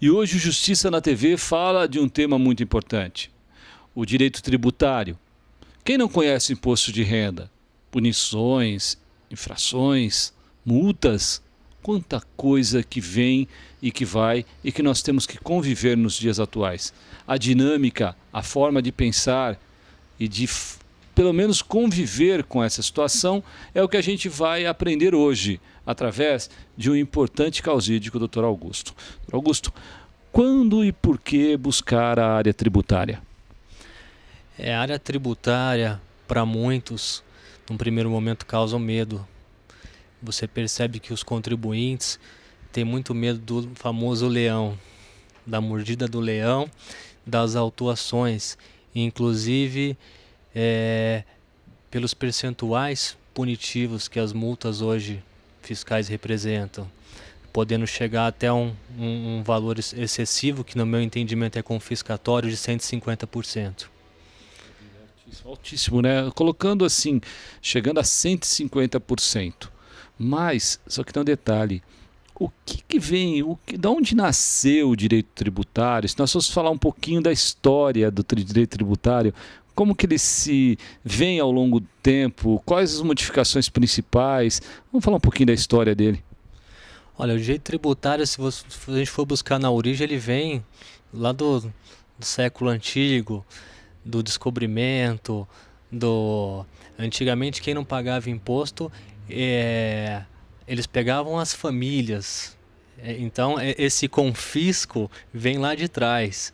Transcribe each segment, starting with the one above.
E hoje o Justiça na TV fala de um tema muito importante, o direito tributário. Quem não conhece imposto de renda? Punições, infrações, multas, quanta coisa que vem e que vai e que nós temos que conviver nos dias atuais. A dinâmica, a forma de pensar e de pelo menos conviver com essa situação é o que a gente vai aprender hoje, através de um importante causídico, Dr. Augusto. Dr. Augusto, quando e por que buscar a área tributária? A área tributária, para muitos, num primeiro momento, causa medo. Você percebe que os contribuintes têm muito medo do famoso leão, da mordida do leão, das autuações, inclusive pelos percentuais punitivos que as multas hoje fiscais representam, podendo chegar até um valor excessivo, que no meu entendimento é confiscatório, de 150%. Altíssimo, né? Colocando assim, chegando a 150%. Mas, só que tem um detalhe, o que vem, de onde nasceu o direito tributário? Se nós fossemos falar um pouquinho da história do direito tributário, como que ele se vem ao longo do tempo, quais as modificações principais? Vamos falar um pouquinho da história dele. Olha, o direito tributário, se a gente for buscar na origem, ele vem lá do século antigo, do descobrimento, antigamente quem não pagava imposto, eles pegavam as famílias. Então esse confisco vem lá de trás.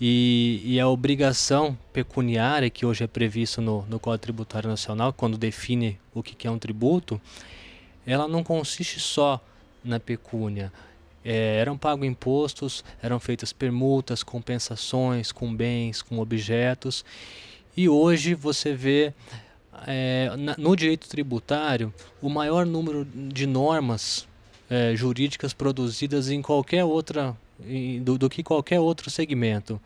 E a obrigação pecuniária, que hoje é previsto no Código Tributário Nacional, quando define o que é um tributo, ela não consiste só na pecúnia. Eram pagos impostos, eram feitas permutas, compensações com bens, com objetos. E hoje você vê no direito tributário o maior número de normas jurídicas produzidas em qualquer outra do que qualquer outro segmento.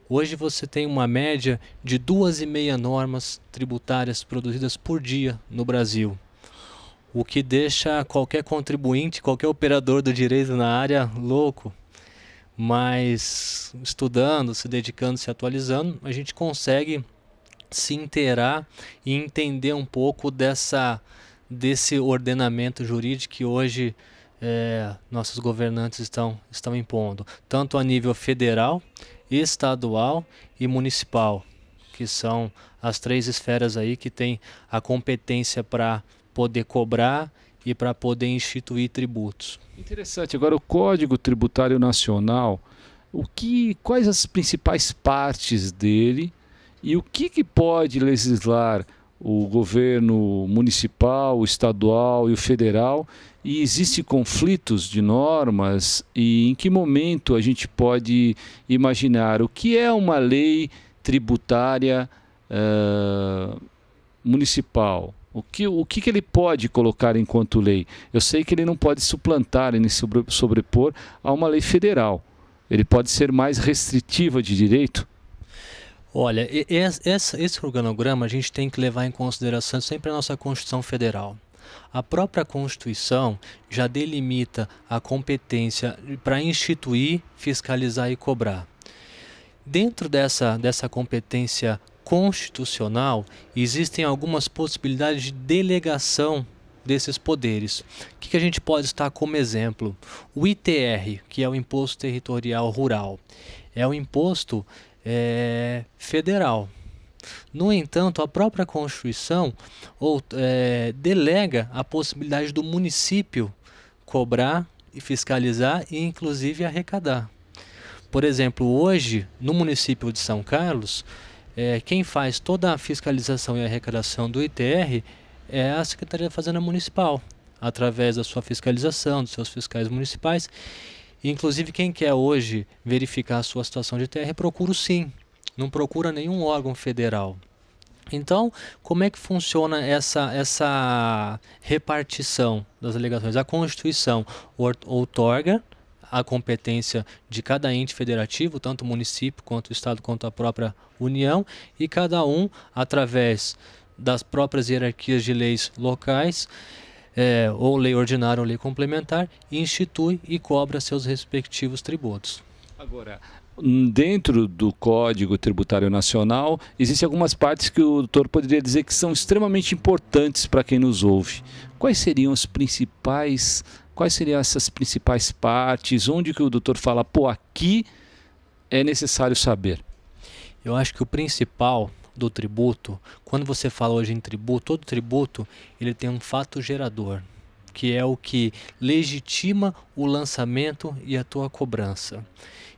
Hoje você tem uma média de 2,5 normas tributárias produzidas por dia no Brasil, o que deixa qualquer contribuinte, qualquer operador do direito na área esse mas estudando, se dedicando, se atualizando, a gente consegue se inteirar e entender um pouco desse ordenamento jurídico que hoje nossos governantes estão impondo, tanto a nível federal, estadual e municipal, que são as 3 esferas aí que têm a competência para poder cobrar e para poder instituir tributos. Interessante. Agora, o Código Tributário Nacional, quais as principais partes dele e o que pode legislar o governo municipal, o estadual e o federal? E existem conflitos de normas? E em que momento a gente pode imaginar o que é uma lei tributária municipal? O que ele pode colocar enquanto lei? Eu sei que ele não pode suplantar nem sobrepor a uma lei federal. Ele pode ser mais restritiva de direito? Olha, esse organograma a gente tem que levar em consideração sempre a nossa Constituição Federal. A própria Constituição já delimita a competência para instituir, fiscalizar e cobrar. Dentro dessa competência constitucional, existem algumas possibilidades de delegação desses poderes. O que a gente pode estar como exemplo? O ITR, que é o Imposto Territorial Rural, é um imposto federal. No entanto, a própria Constituição delega a possibilidade do município cobrar e fiscalizar e inclusive arrecadar. Por exemplo, hoje, no município de São Carlos, quem faz toda a fiscalização e arrecadação do ITR é a Secretaria da Fazenda Municipal, através da sua fiscalização, dos seus fiscais municipais. Inclusive, quem quer hoje verificar a sua situação de ITR, procura o SIM, não procura nenhum órgão federal. Então, como é que funciona essa repartição das delegações? A Constituição outorga a competência de cada ente federativo, tanto o município, quanto o estado, quanto a própria União, e cada um, através das próprias hierarquias de leis locais, ou lei ordinária ou lei complementar, institui e cobra seus respectivos tributos. Agora, dentro do Código Tributário Nacional, existem algumas partes que o doutor poderia dizer que são extremamente importantes para quem nos ouve. Quais seriam essas principais partes? Onde que o doutor fala, pô, aqui é necessário saber? Eu acho que o principal do tributo, quando você fala hoje em tributo, todo tributo ele tem um fato gerador, que é o que legitima o lançamento e a tua cobrança.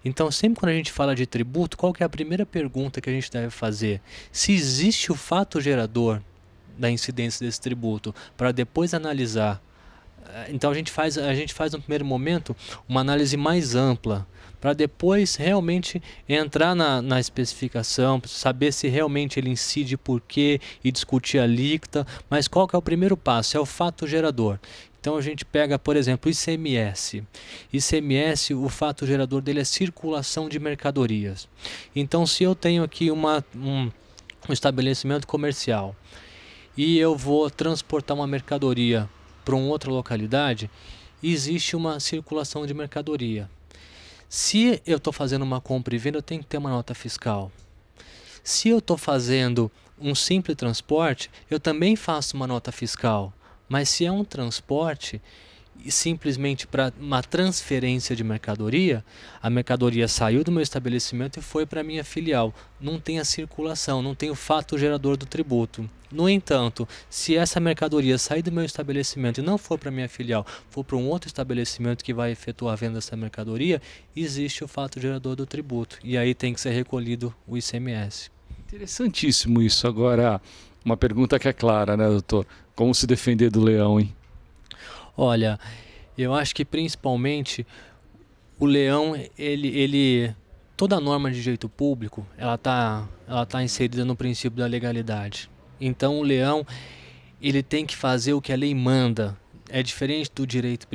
Então, sempre quando a gente fala de tributo, qual que é a primeira pergunta que a gente deve fazer? Se existe o fato gerador da incidência desse tributo, para depois analisar. Então, a gente faz no primeiro momento uma análise mais ampla, para depois realmente entrar na especificação, saber se realmente ele incide por quê e discutir a alíquota. Mas qual que é o primeiro passo? É o fato gerador. Então a gente pega, por exemplo, o ICMS. ICMS, o fato gerador dele é circulação de mercadorias. Então se eu tenho aqui um estabelecimento comercial e eu vou transportar uma mercadoria para uma outra localidade, existe uma circulação de mercadoria. Se eu estou fazendo uma compra e venda, eu tenho que ter uma nota fiscal. Se eu estou fazendo um simples transporte, eu também faço uma nota fiscal. Mas se é um transporte, simplesmente para uma transferência de mercadoria, a mercadoria saiu do meu estabelecimento e foi para a minha filial. Não tem a circulação, não tem o fato gerador do tributo. No entanto, se essa mercadoria sair do meu estabelecimento e não for para a minha filial, for para um outro estabelecimento que vai efetuar a venda dessa mercadoria, existe o fato gerador do tributo. E aí tem que ser recolhido o ICMS. Interessantíssimo isso. Agora, uma pergunta que é clara, né, doutor? Como se defender do leão, hein? Olha, eu acho que principalmente o leão, toda a norma de direito público, ela tá inserida no princípio da legalidade. Então o leão, ele tem que fazer o que a lei manda. É diferente do direito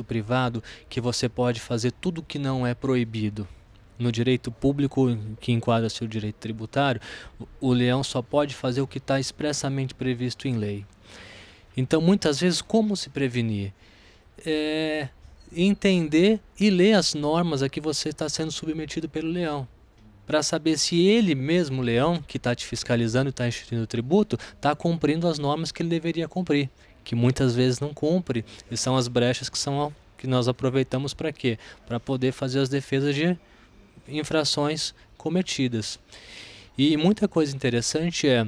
privado, que você pode fazer tudo que não é proibido. No direito público, que enquadra seu direito tributário, o leão só pode fazer o que está expressamente previsto em lei. Então, muitas vezes, como se prevenir? Entender e ler as normas a que você está sendo submetido pelo leão, para saber se ele mesmo, o leão, que está te fiscalizando e está instituindo o tributo, está cumprindo as normas que ele deveria cumprir, que muitas vezes não cumpre, e são as brechas que nós aproveitamos para quê? Para poder fazer as defesas de infrações cometidas. E muita coisa interessante é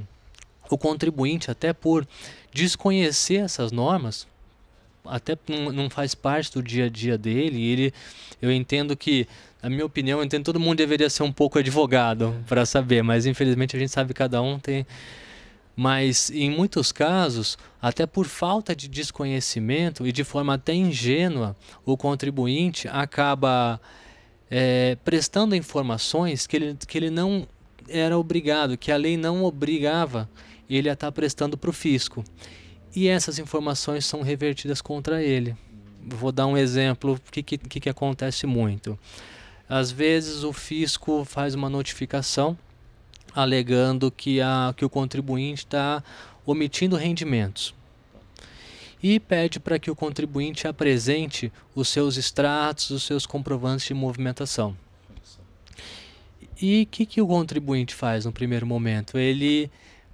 o contribuinte, até por desconhecer essas normas, até não faz parte do dia a dia dele, eu entendo que, na minha opinião, todo mundo deveria ser um pouco advogado para saber, mas infelizmente a gente sabe que cada um tem. Mas em muitos casos, até por falta de desconhecimento e de forma até ingênua, o contribuinte acaba prestando informações que ele não era obrigado, que a lei não obrigava ele a estar prestando para o fisco. E essas informações são revertidas contra ele. Vou dar um exemplo, o que acontece muito. Às vezes o fisco faz uma notificação alegando que o contribuinte está omitindo rendimentos. E pede para que o contribuinte apresente os seus extratos, os seus comprovantes de movimentação. E o que o contribuinte faz no primeiro momento? Ele,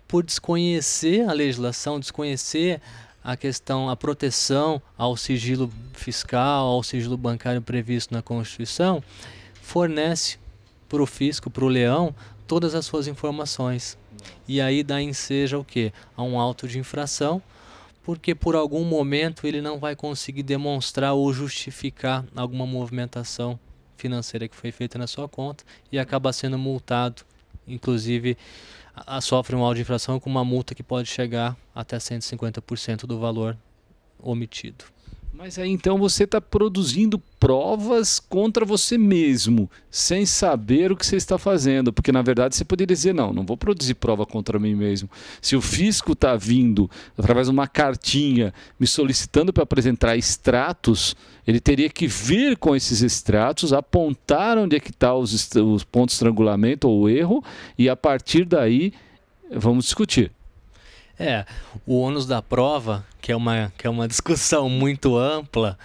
por desconhecer a legislação, desconhecer a questão, a proteção ao sigilo fiscal, ao sigilo bancário previsto na Constituição, fornece para o fisco, para o leão, todas as suas informações. E aí dá enseja o quê? A um auto de infração, porque por algum momento ele não vai conseguir demonstrar ou justificar alguma movimentação financeira que foi feita na sua conta e acaba sendo multado, inclusive sofre um auto de infração com uma multa que pode chegar até 150% do valor omitido. Mas aí então você está produzindo provas contra você mesmo, sem saber o que você está fazendo, porque na verdade você poderia dizer, não vou produzir prova contra mim mesmo. Se o fisco está vindo através de uma cartinha me solicitando para apresentar extratos, ele teria que vir com esses extratos, apontar onde é que estão os pontos de estrangulamento ou o erro, e a partir daí vamos discutir. O ônus da prova que é uma discussão muito ampla,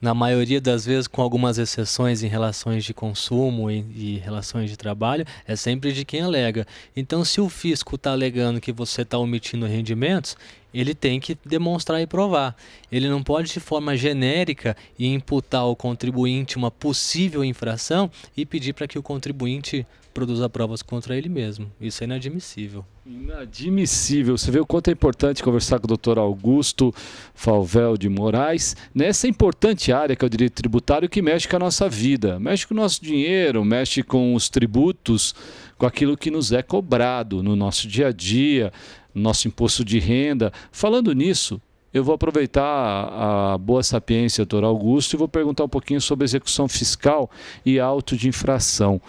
na maioria das vezes, com algumas exceções em relações de consumo e relações de trabalho, é sempre de quem alega. Então, se o fisco está alegando que você está omitindo rendimentos, ele tem que demonstrar e provar. Ele não pode, de forma genérica, imputar ao contribuinte uma possível infração e pedir para que o contribuinte produza provas contra ele mesmo. Isso é inadmissível. Inadmissível. Você vê o quanto é importante conversar com o Dr. Augusto Falvel de Moraes nessa importante área que é o direito tributário, que mexe com a nossa vida, mexe com o nosso dinheiro, mexe com os tributos, com aquilo que nos é cobrado no nosso dia a dia, no nosso imposto de renda. Falando nisso, eu vou aproveitar a boa sapiência do Dr. Augusto e vou perguntar um pouquinho sobre execução fiscal e auto de infração.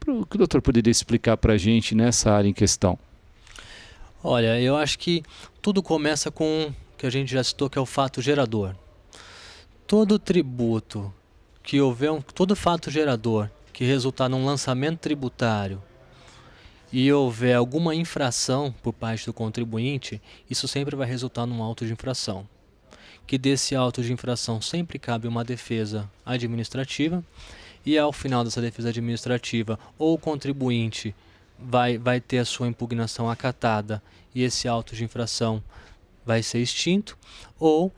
O que o doutor poderia explicar para a gente nessa área em questão? Olha, eu acho que tudo começa com o que a gente já citou, que é o fato gerador. Todo tributo que houver, todo fato gerador que resultar num lançamento tributário e houver alguma infração por parte do contribuinte, isso sempre vai resultar num auto de infração. Que desse auto de infração sempre cabe uma defesa administrativa, e ao final dessa defesa administrativa, ou o contribuinte vai ter a sua impugnação acatada e esse auto de infração vai ser extinto, ou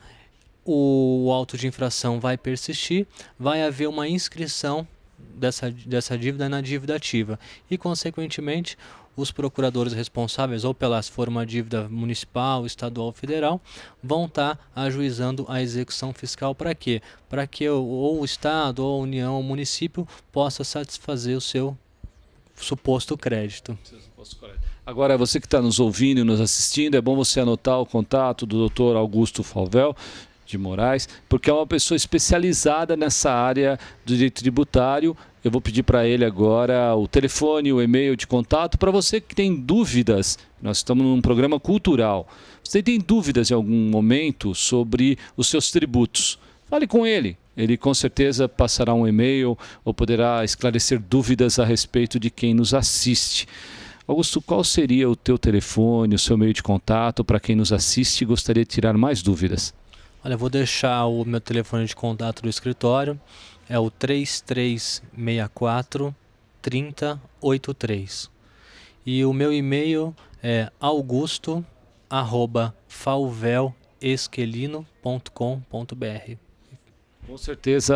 o auto de infração vai persistir, vai haver uma inscrição dessa dívida na dívida ativa e, consequentemente, os procuradores responsáveis, ou se for uma dívida municipal, estadual ou federal, vão estar ajuizando a execução fiscal para quê? Para que ou o Estado, ou a União, ou o município possa satisfazer o seu suposto crédito. Agora, você que está nos ouvindo e nos assistindo, é bom você anotar o contato do Dr. Augusto Falvel de Moraes, porque é uma pessoa especializada nessa área do direito tributário. Eu vou pedir para ele agora o telefone, o e-mail de contato, para você que tem dúvidas. Nós estamos num programa cultural. Você tem dúvidas em algum momento sobre os seus tributos? Fale com ele. Ele com certeza passará um e-mail ou poderá esclarecer dúvidas a respeito de quem nos assiste. Augusto, qual seria o teu telefone, o seu meio de contato para quem nos assiste e gostaria de tirar mais dúvidas? Olha, eu vou deixar o meu telefone de contato do escritório, é o 3364 3083. E o meu e-mail é augusto@falvelesquelino.com.br. Com certeza,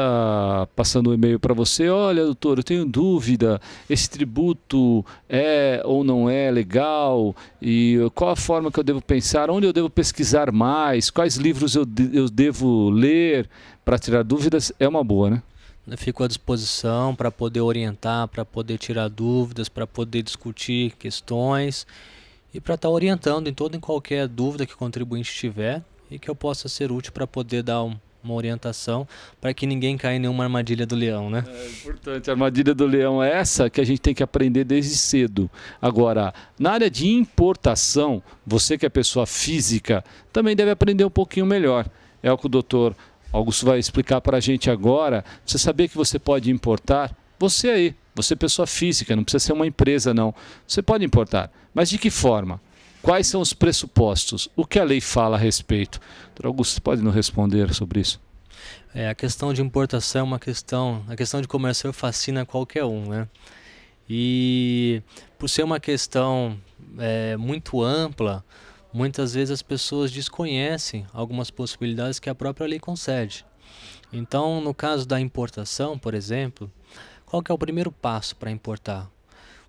passando um e-mail para você, olha, doutor, eu tenho dúvida, esse tributo é ou não é legal, e qual a forma que eu devo pensar, onde eu devo pesquisar mais, quais livros eu devo ler para tirar dúvidas, é uma boa, né? Eu fico à disposição para poder orientar, para poder tirar dúvidas, para poder discutir questões e para estar orientando em toda e qualquer dúvida que o contribuinte tiver e que eu possa ser útil para poder dar uma orientação para que ninguém caia em nenhuma armadilha do leão, né? É importante, a armadilha do leão é essa que a gente tem que aprender desde cedo. Agora, na área de importação, você que é pessoa física, também deve aprender um pouquinho melhor. É o que o doutor Augusto vai explicar para a gente agora. Você sabia que você pode importar? Você aí, você pessoa física, não precisa ser uma empresa não. Você pode importar, mas de que forma? Quais são os pressupostos? O que a lei fala a respeito? Doutor Augusto, você pode nos responder sobre isso? A questão de importação é uma questão, a questão de comércio fascina qualquer um, né? E por ser uma questão muito ampla, muitas vezes as pessoas desconhecem algumas possibilidades que a própria lei concede. Então, no caso da importação, por exemplo, qual que é o primeiro passo para importar?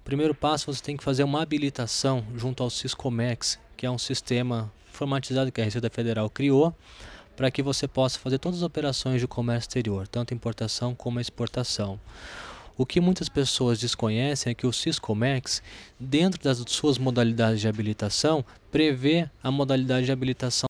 O primeiro passo, você tem que fazer uma habilitação junto ao Siscomex, que é um sistema informatizado que a Receita Federal criou, para que você possa fazer todas as operações de comércio exterior, tanto importação como exportação. O que muitas pessoas desconhecem é que o Siscomex, dentro das suas modalidades de habilitação, prevê a modalidade de habilitação